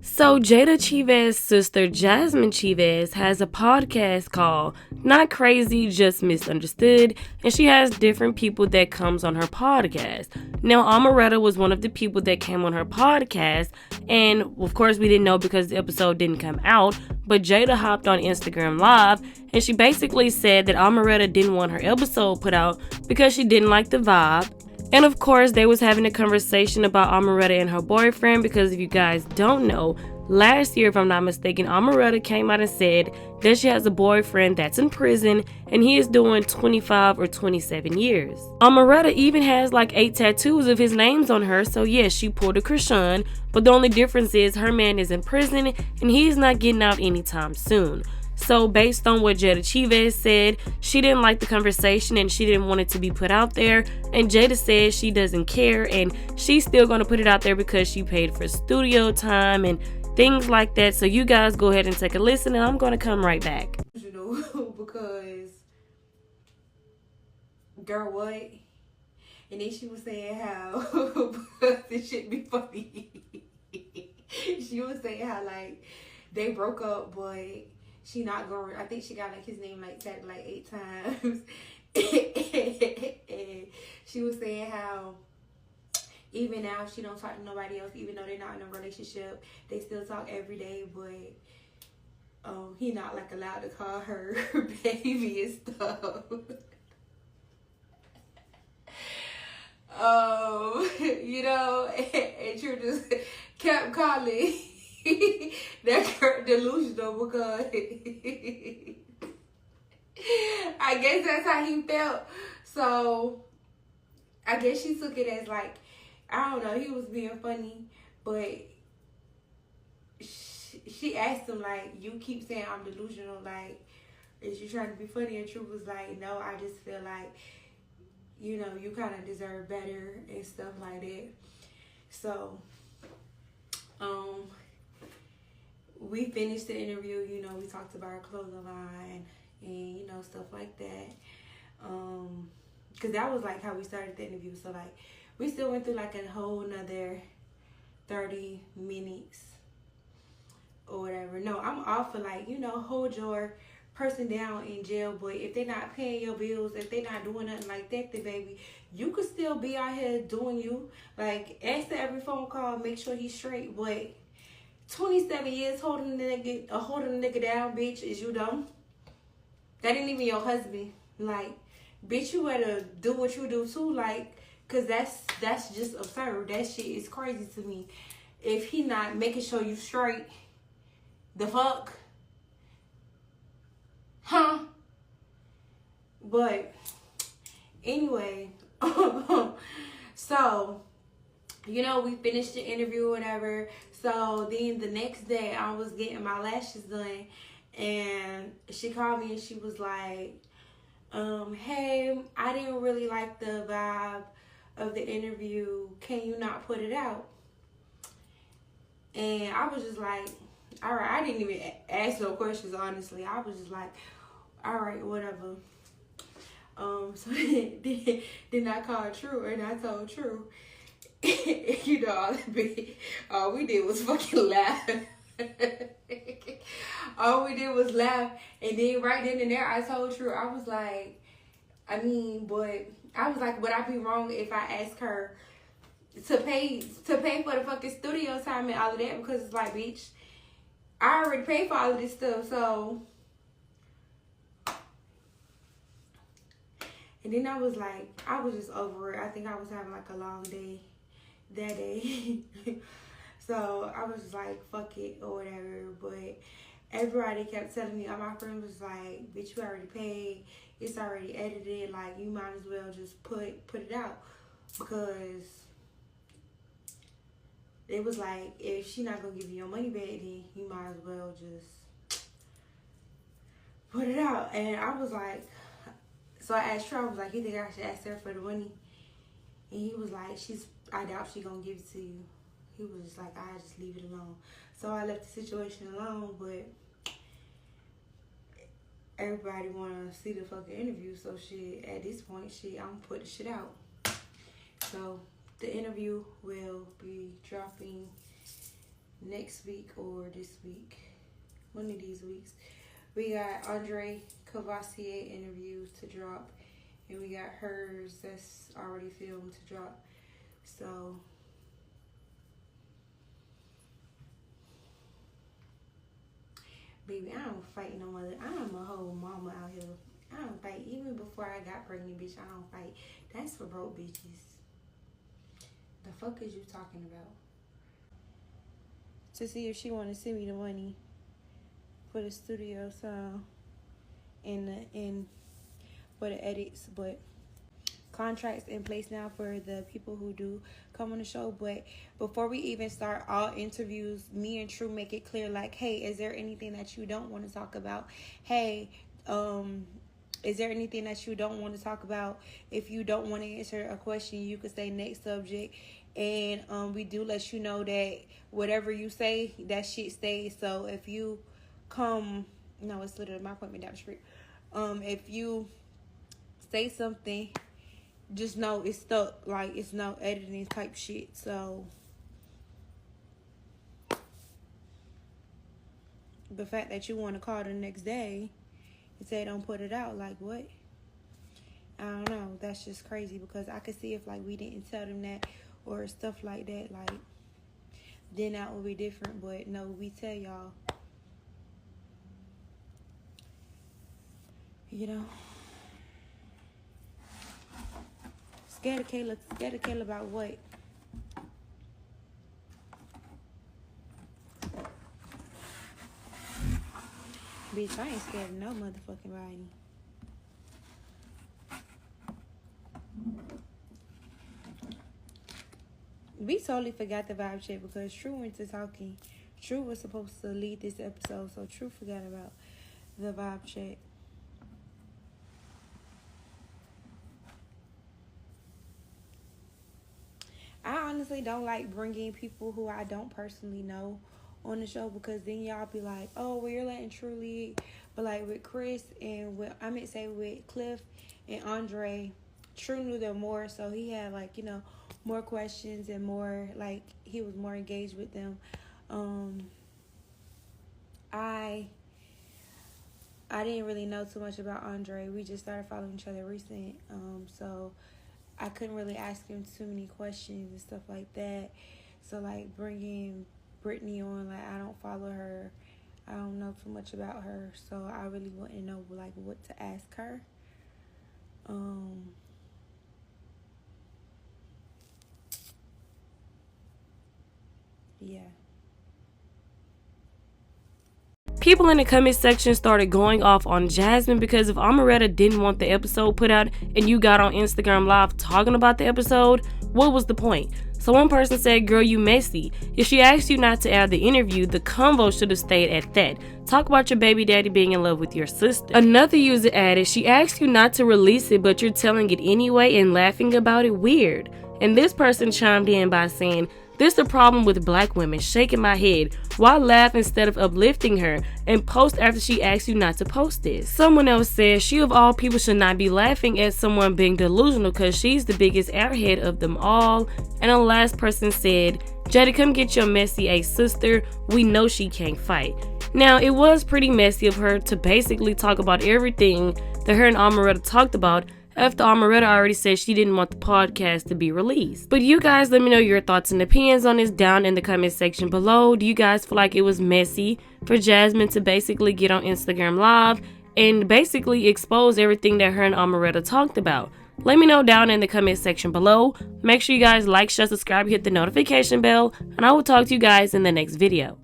So Jada Chivez's sister Jazmine Chivez has a podcast called Not Crazy, Just Misunderstood, and she has different people that comes on her podcast. Now, Omeretta was one of the people that came on her podcast, and of course we didn't know because the episode didn't come out, but Jada hopped on Instagram Live, and she basically said that Omeretta didn't want her episode put out because she didn't like the vibe. And of course, they was having a conversation about Omeretta and her boyfriend because if you guys don't know, last year, if I'm not mistaken, Omeretta came out and said that she has a boyfriend that's in prison and he is doing 25 or 27 years. Omeretta even has like 8 tattoos of his names on her, so yes, she pulled a Krishan, but the only difference is her man is in prison and he's not getting out anytime soon. So based on what Jada Chivez said, she didn't like the conversation and she didn't want it to be put out there. And Jada said she doesn't care and she's still going to put it out there because she paid for studio time and things like that. So you guys go ahead and take a listen and I'm going to come right back. Because, girl, what? And then she was saying how this shit be funny. She was saying how, like, they broke up, but she not going. I think she got like his name like tagged like 8 times. And she was saying how even now she don't talk to nobody else, even though they're not in a relationship. They still talk every day, but he not like allowed to call her baby and stuff. You know, and True just kept calling that girl delusional because I guess that's how he felt. So I guess she took it as like, I don't know, he was being funny, but she asked him like, you keep saying I'm delusional, like, is you trying to be funny? And True was like, no, I just feel like, you know, you kind of deserve better and stuff like that. So we finished the interview, you know, we talked about our clothing line and, you know, stuff like that. Because that was like how we started the interview. So like we still went through like a whole nother 30 minutes or whatever. No, I'm all for like, you know, hold your person down in jail, but if they're not paying your bills, if they're not doing nothing like that, then baby, you could still be out here doing you. Like, answer every phone call, make sure he's straight, but 27 years holding the nigga down, bitch, is you dumb? That ain't even your husband. Like, bitch, you better do what you do too, like, cause that's just absurd. That shit is crazy to me. If he not making sure you straight, the fuck? Huh? But anyway, so, you know, we finished the interview or whatever. So then the next day I was getting my lashes done and she called me and she was like, hey, I didn't really like the vibe of the interview. Can you not put it out? And I was just like, all right. I didn't even ask no questions, honestly. I was just like, all right, whatever. So then I called True and I told True, you know, all we did was fucking laugh. All we did was laugh. And then right then and there, I told True, I was like, I mean, but I was like, would I be wrong if I ask her to pay for the fucking studio time and all of that? Because it's like, bitch, I already paid for all of this stuff, so. And then I was like, I was just over it. I think I was having like a long day that day. So I was just like, fuck it or whatever. But everybody kept telling me, all my friends was like, bitch, you already paid. It's already edited. Like, you might as well just put it out. Because it was like, if she not going to give you your money back, then you might as well just put it out. And I was like, so I asked Trump, I was like, you think I should ask her for the money? And he was like, I doubt she gonna give it to you. He was just like, I just leave it alone. So I left the situation alone, but everybody wanna see the fucking interview. So shit, at this point, shit, I'm gonna put the shit out. So the interview will be dropping next week or this week. One of these weeks. We got Andre Cavassier interviews to drop. And we got hers that's already filmed to drop. So, baby, I don't fight no mother. I'm a whole mama out here. I don't fight. Even before I got pregnant, bitch, I don't fight. That's for broke bitches. The fuck is you talking about? To see if she want to send me the money for the studio sound and for the edits, but contracts in place now for the people who do come on the show. But before we even start all interviews, me and True make it clear, like, hey, is there anything that you don't want to talk about? Hey, is there anything that you don't want to talk about? If you don't want to answer a question, you could say next subject. And we do let you know that whatever you say, that shit stays. So if you come, no, it's literally my appointment down the street. If you say something, just know it's stuck. Like, it's no editing type shit. So the fact that you want to call the next day and say don't put it out, like, what? I don't know. That's just crazy, because I could see if, like, we didn't tell them that or stuff like that, like, then that would be different. But no, we tell y'all, you know. Scared of Kayla about what? Bitch, I ain't scared of no motherfucking body. We totally forgot the vibe check because True went to talking. True was supposed to lead this episode, so True forgot about the vibe check. I honestly don't like bringing people who I don't personally know on the show, because then y'all be like, oh, well, you're letting True lead. But like with Chris and with Cliff and Andre, True knew them more, so he had, like, you know, more questions and more, like, he was more engaged with them. I didn't really know too much about Andre. We just started following each other recent, so I couldn't really ask him too many questions and stuff like that. So, like, bringing Brittany on, like, I don't follow her. I don't know too much about her, so I really wouldn't know, like, what to ask her. Yeah. People in the comment section started going off on Jazmine because if Omeretta didn't want the episode put out and you got on Instagram Live talking about the episode, what was the point? So one person said, girl, you messy. If she asked you not to air the interview, the convo should have stayed at that. Talk about your baby daddy being in love with your sister. Another user added, she asked you not to release it, but you're telling it anyway and laughing about it, weird. And this person chimed in by saying, this is the problem with black women, shaking my head. Why laugh instead of uplifting her and post after she asks you not to post this? Someone else says she of all people should not be laughing at someone being delusional because she's the biggest airhead of them all. And the last person said, Jada, come get your messy ass sister. We know she can't fight. Now, it was pretty messy of her to basically talk about everything that her and Omeretta talked about after Omeretta already said she didn't want the podcast to be released. But you guys let me know your thoughts and opinions on this down in the comment section below. Do you guys feel like it was messy for Jazmine to basically get on Instagram Live and basically expose everything that her and Omeretta talked about? Let me know down in the comment section below. Make sure you guys like, share, subscribe, hit the notification bell, and I will talk to you guys in the next video.